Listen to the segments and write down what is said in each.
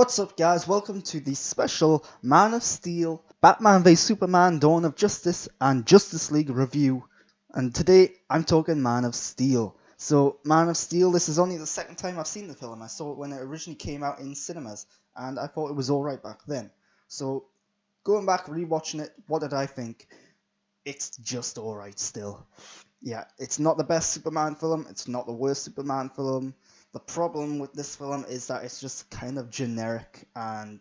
What's up, guys? Welcome to the special Man of Steel, Batman v Superman, Dawn of Justice, and Justice League review. And today I'm talking Man of Steel. So, Man of Steel, this is only the second time I've seen the film. I saw it when it originally came out in cinemas, and I thought it was alright back then. So, going back, rewatching it, what did I think? It's just alright still. Yeah, it's not the best Superman film, it's not the worst Superman film. The problem with this film is that it's just kind of generic and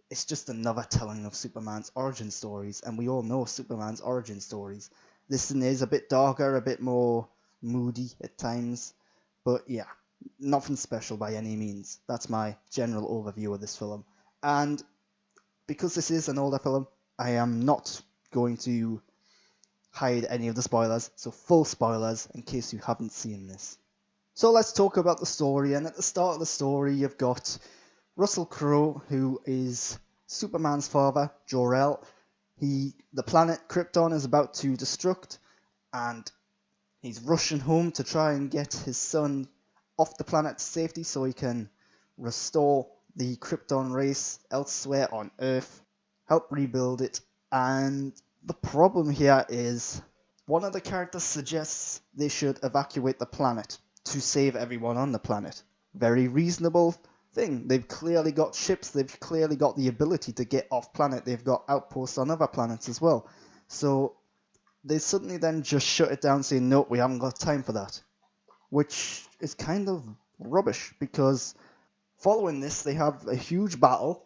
it's just another telling of Superman's origin stories, and we all know Superman's origin stories. This one is a bit darker, a bit more moody at times, but yeah, nothing special by any means. That's my general overview of this film. And because this is an older film, I am not going to hide any of the spoilers, so full spoilers in case you haven't seen this. So let's talk about the story, and at the start of the story you've got Russell Crowe, who is Superman's father, Jor-El. The planet Krypton is about to destruct, and he's rushing home to try and get his son off the planet to safety so he can restore the Krypton race elsewhere on Earth, help rebuild it. And the problem here is one of the characters suggests they should evacuate the planet to save everyone on the planet. Very reasonable thing. They've clearly got ships, they've clearly got the ability to get off planet, they've got outposts on other planets as well. So they suddenly then just shut it down saying, nope, we haven't got time for that. Which is kind of rubbish because following this they have a huge battle.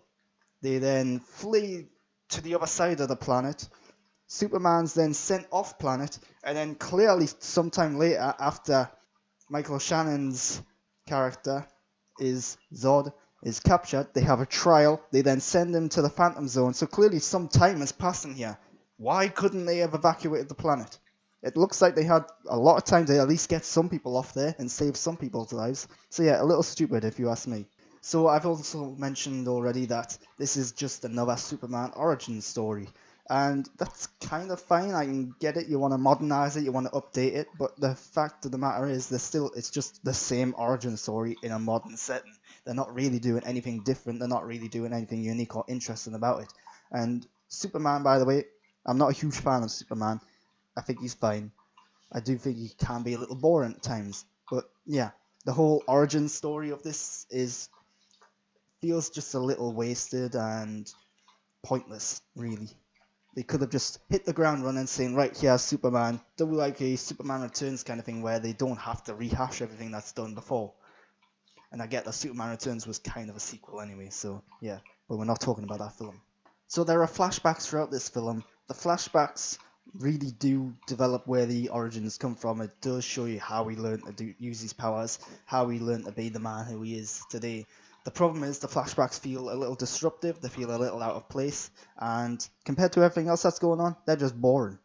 They then flee to the other side of the planet. Superman's then sent off planet, and then clearly sometime later, after Michael Shannon's character is Zod is captured, they have a trial, they then send him to the Phantom Zone, so clearly some time has passed in here. Why couldn't they have evacuated the planet? It looks like they had a lot of time to at least get some people off there and save some people's lives. So yeah, a little stupid if you ask me. So I've also mentioned already that this is just another Superman origin story. And that's kind of fine. I can get it. You want to modernize it, you want to update it, but the fact of the matter is, it's just the same origin story in a modern setting. They're not really doing anything different. They're not really doing anything unique or interesting about it. And Superman, by the way, I'm not a huge fan of Superman. I think he's fine. I do think he can be a little boring at times, but yeah, the whole origin story of this feels just a little wasted and pointless, really. They could have just hit the ground running saying, right, here's Superman. Do like a Superman Returns kind of thing where they don't have to rehash everything that's done before. And I get that Superman Returns was kind of a sequel anyway, so yeah. But we're not talking about that film. So there are flashbacks throughout this film. The flashbacks really do develop where the origins come from. It does show you how he learned to use his powers, how he learned to be the man who he is today. The problem is the flashbacks feel a little disruptive, they feel a little out of place, and compared to everything else that's going on, they're just boring.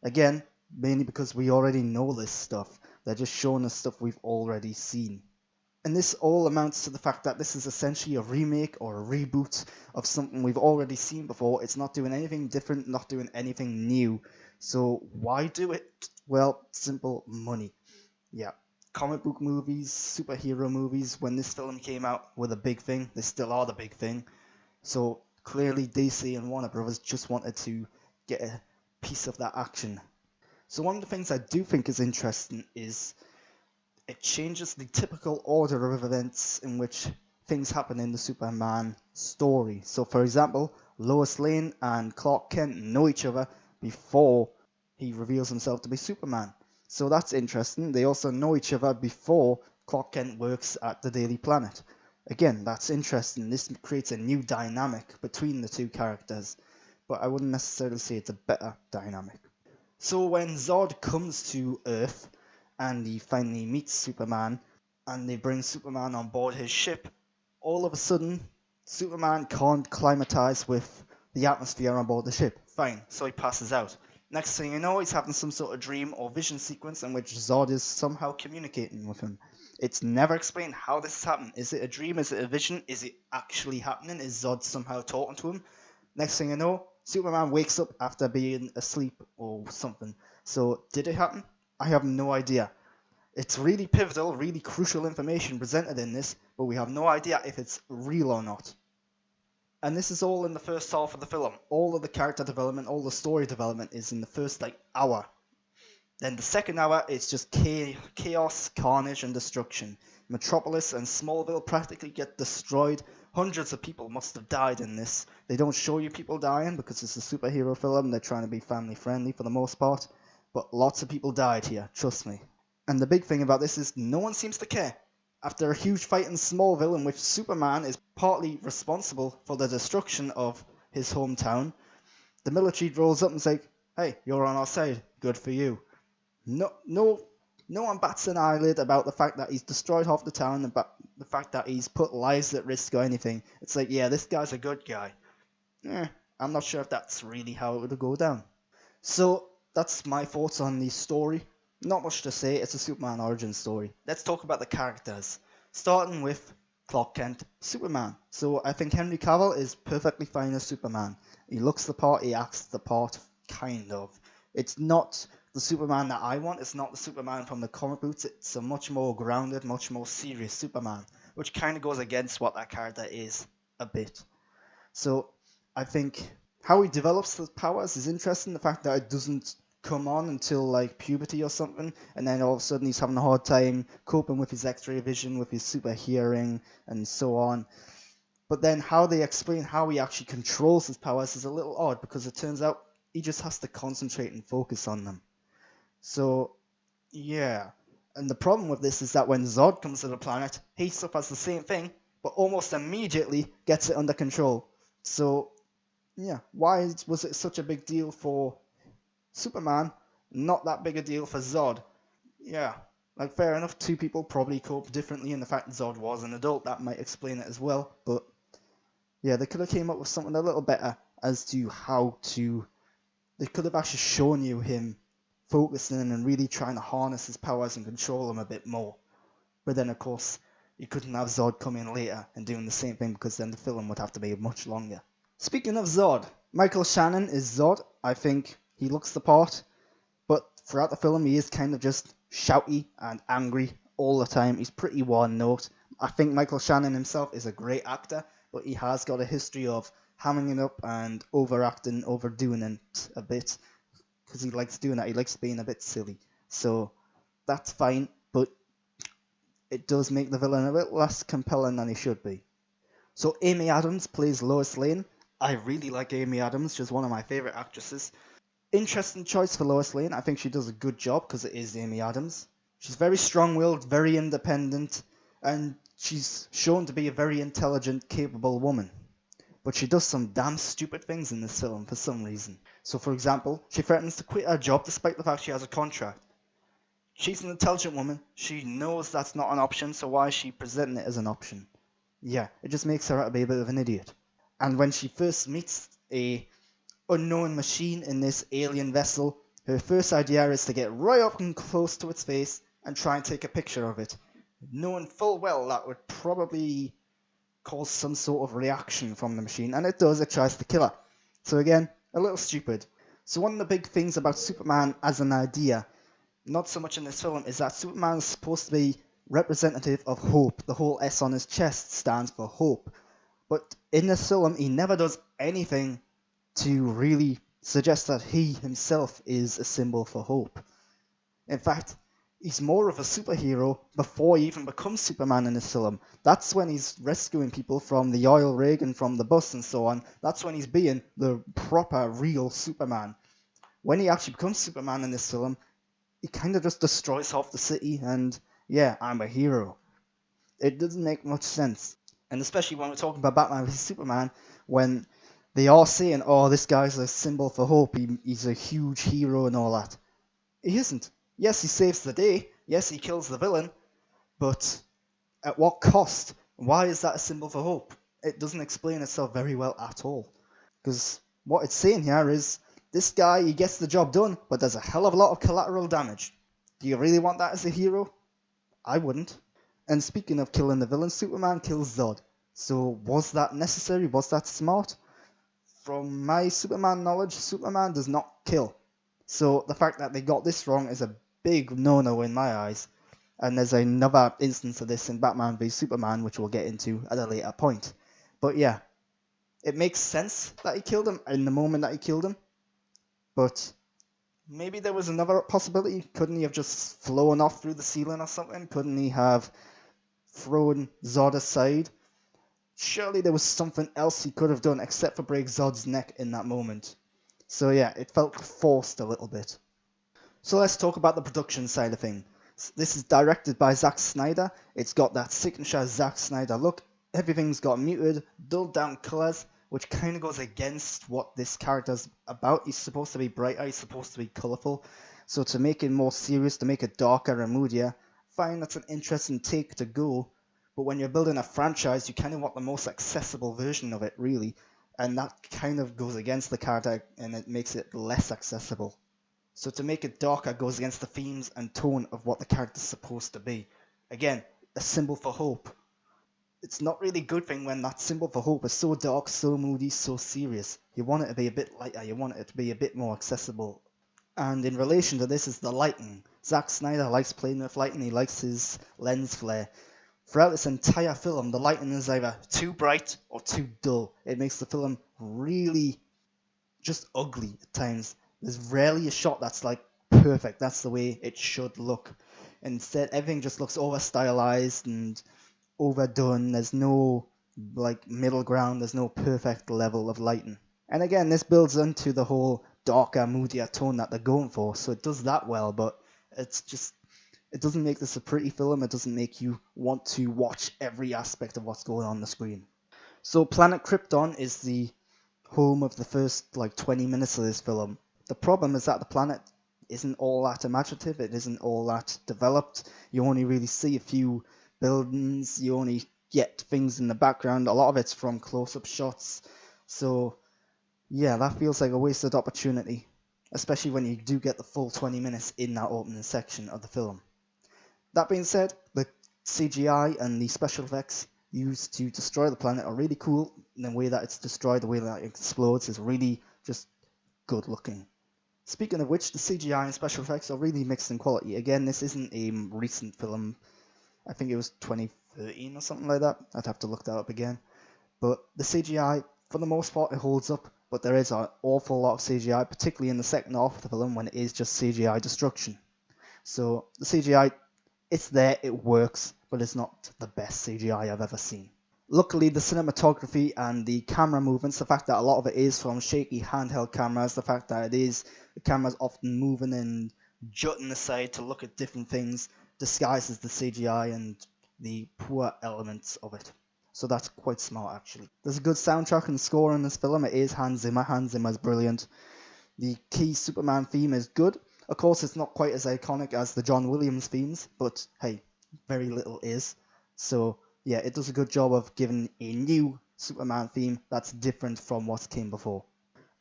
Again, mainly because we already know this stuff. They're just showing us stuff we've already seen. And this all amounts to the fact that this is essentially a remake or a reboot of something we've already seen before. It's not doing anything different, not doing anything new. So why do it? Well, simple: money. Yeah. Comic book movies, superhero movies, when this film came out, were the big thing. They still are the big thing. So clearly DC and Warner Brothers just wanted to get a piece of that action. So one of the things I do think is interesting is it changes the typical order of events in which things happen in the Superman story. So, for example, Lois Lane and Clark Kent know each other before he reveals himself to be Superman. So that's interesting. They also know each other before Clark Kent works at the Daily Planet. Again, that's interesting. This creates a new dynamic between the two characters, but I wouldn't necessarily say it's a better dynamic. So when Zod comes to Earth, and he finally meets Superman, and they bring Superman on board his ship, all of a sudden, Superman can't climatize with the atmosphere on board the ship. Fine, so he passes out. Next thing you know, he's having some sort of dream or vision sequence in which Zod is somehow communicating with him. It's never explained how this has happened. Is it a dream? Is it a vision? Is it actually happening? Is Zod somehow talking to him? Next thing you know, Superman wakes up after being asleep or something. So, did it happen? I have no idea. It's really pivotal, really crucial information presented in this, but we have no idea if it's real or not. And this is all in the first half of the film. All of the character development, all the story development is in the first hour. Then the second hour, it's just chaos, carnage, and destruction. Metropolis and Smallville practically get destroyed. Hundreds of people must have died in this. They don't show you people dying because it's a superhero film. They're trying to be family friendly for the most part. But lots of people died here, trust me. And the big thing about this is no one seems to care. After a huge fight in Smallville in which Superman is partly responsible for the destruction of his hometown, the military rolls up and says, "Hey, you're on our side. Good for you." No one bats an eyelid about the fact that he's destroyed half the town, about the fact that he's put lives at risk or anything. It's like, yeah, this guy's a good guy. I'm not sure if that's really how it would go down. So that's my thoughts on the story. Not much to say. It's a Superman origin story. Let's talk about the characters. Starting with Clark Kent, Superman. So I think Henry Cavill is perfectly fine as Superman. He looks the part, he acts the part, kind of. It's not the Superman that I want. It's not the Superman from the comic books. It's a much more grounded, much more serious Superman, which kind of goes against what that character is a bit. So I think how he develops his powers is interesting. The fact that it doesn't come on until like puberty or something, and then all of a sudden he's having a hard time coping with his X-ray vision, with his super hearing, and so on. But then how they explain how he actually controls his powers is a little odd because it turns out he just has to concentrate and focus on them. So yeah, and the problem with this is that when Zod comes to the planet, he suffers the same thing, but almost immediately gets it under control. So yeah, why was it such a big deal for Superman, not that big a deal for Zod? Yeah, like fair enough, two people probably cope differently, and the fact that Zod was an adult, that might explain it as well, but yeah, they could have came up with something a little better as to how to... They could have actually shown you him focusing and really trying to harness his powers and control them a bit more. But then, of course, you couldn't have Zod come in later and doing the same thing because then the film would have to be much longer. Speaking of Zod, Michael Shannon is Zod. I think he looks the part, but throughout the film he is kind of just shouty and angry all the time. He's pretty one note. I think Michael Shannon himself is a great actor, but he has got a history of hamming it up and overacting, overdoing it a bit, because he likes doing that. He likes being a bit silly. So that's fine, but it does make the villain a bit less compelling than he should be. So Amy Adams plays Lois Lane. I really like Amy Adams. She's one of my favourite actresses. Interesting choice for Lois Lane. I think she does a good job because it is Amy Adams. She's very strong-willed, very independent, and she's shown to be a very intelligent, capable woman. But she does some damn stupid things in this film for some reason. So for example, she threatens to quit her job despite the fact she has a contract. She's an intelligent woman. She knows that's not an option, so why is she presenting it as an option? Yeah, it just makes her out to be a bit of an idiot. And when she first meets a unknown machine in this alien vessel, her first idea is to get right up and close to its face and try and take a picture of it, knowing full well that would probably cause some sort of reaction from the machine, and it does. It tries to kill her. So again, a little stupid. So one of the big things about Superman as an idea, not so much in this film, is that Superman is supposed to be representative of hope. The whole S on his chest stands for hope. But in this film, he never does anything to really suggest that he himself is a symbol for hope. In fact, he's more of a superhero before he even becomes Superman in this film. That's when he's rescuing people from the oil rig and from the bus and so on. That's when he's being the proper, real Superman. When he actually becomes Superman in this film, he kind of just destroys half the city and, yeah, I'm a hero. It doesn't make much sense. And especially when we're talking about Batman vs Superman, when they are saying, oh, this guy's a symbol for hope, he's a huge hero and all that. He isn't. Yes, he saves the day. Yes, he kills the villain. But at what cost? Why is that a symbol for hope? It doesn't explain itself very well at all. Because what it's saying here is, this guy, he gets the job done, but there's a hell of a lot of collateral damage. Do you really want that as a hero? I wouldn't. And speaking of killing the villain, Superman kills Zod. So was that necessary? Was that smart? From my Superman knowledge, Superman does not kill. So the fact that they got this wrong is a big no-no in my eyes. And there's another instance of this in Batman v Superman, which we'll get into at a later point. But yeah, it makes sense that he killed him in the moment that he killed him, but maybe there was another possibility. Couldn't he have just flown off through the ceiling or something? Couldn't he have thrown Zod aside? Surely there was something else he could have done except for break Zod's neck in that moment. So yeah, it felt forced a little bit. So let's talk about the production side of things. This is directed by Zack Snyder. It's got that signature Zack Snyder look. Everything's got muted, dulled down colours, which kind of goes against what this character's about. He's supposed to be brighter, he's supposed to be colourful. So to make it more serious, to make it darker and moodier, fine, that's an interesting take to go. But when you're building a franchise, you kind of want the most accessible version of it, really. And that kind of goes against the character and it makes it less accessible. So to make it darker goes against the themes and tone of what the character's supposed to be. Again, a symbol for hope. It's not really a good thing when that symbol for hope is so dark, so moody, so serious. You want it to be a bit lighter, you want it to be a bit more accessible. And in relation to this is the lighting. Zack Snyder likes playing with lighting, he likes his lens flare. Throughout this entire film, the lighting is either too bright or too dull. It makes the film really just ugly at times. There's rarely a shot that's like perfect. That's the way it should look. Instead, everything just looks over stylized and overdone. There's no like middle ground. There's no perfect level of lighting. And again, this builds into the whole darker, moodier tone that they're going for. So it does that well, but it's just it doesn't make this a pretty film. It doesn't make you want to watch every aspect of what's going on the screen. So Planet Krypton is the home of the first like 20 minutes of this film. The problem is that the planet isn't all that imaginative, it isn't all that developed. You only really see a few buildings, you only get things in the background. A lot of it's from close-up shots. So yeah, that feels like a wasted opportunity, especially when you do get the full 20 minutes in that opening section of the film. That being said, the CGI and the special effects used to destroy the planet are really cool. The way that it's destroyed, the way that it explodes is really just good looking. Speaking of which, the CGI and special effects are really mixed in quality. Again, this isn't a recent film. I think it was 2013 or something like that. I'd have to look that up again. But the CGI, for the most part, it holds up. But there is an awful lot of CGI, particularly in the second half of the film when it is just CGI destruction. So the CGI, it's there, it works, but it's not the best CGI I've ever seen. Luckily, the cinematography and the camera movements, the fact that a lot of it is from shaky handheld cameras, the fact that the camera's often moving and jutting aside to look at different things, disguises the CGI and the poor elements of it. So that's quite smart, actually. There's a good soundtrack and score in this film. It is Hans Zimmer. Hans Zimmer's brilliant. The key Superman theme is good. Of course, it's not quite as iconic as the John Williams themes, but hey, very little is. So yeah, it does a good job of giving a new Superman theme that's different from what came before.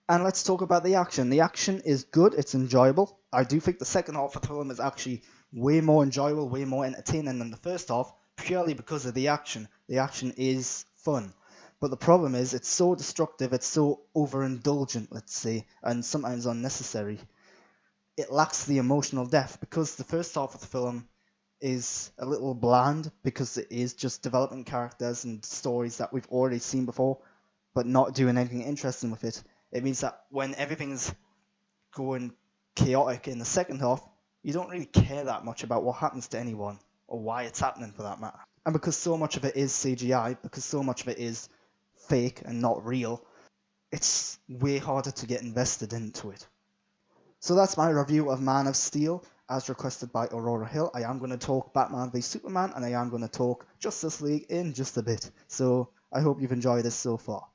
And let's talk about the action. The action is good, it's enjoyable. I do think the second half of the film is actually way more enjoyable, way more entertaining than the first half, purely because of the action. The action is fun. But the problem is, it's so destructive, it's so overindulgent, let's say, and sometimes unnecessary. It lacks the emotional depth because the first half of the film is a little bland because it is just developing characters and stories that we've already seen before, but not doing anything interesting with it. It means that when everything's going chaotic in the second half, you don't really care that much about what happens to anyone or why it's happening for that matter. And because so much of it is CGI, because so much of it is fake and not real, it's way harder to get invested into it. So that's my review of Man of Steel, as requested by Aurora Hill. I am going to talk Batman v Superman, and I am going to talk Justice League in just a bit. So I hope you've enjoyed this so far.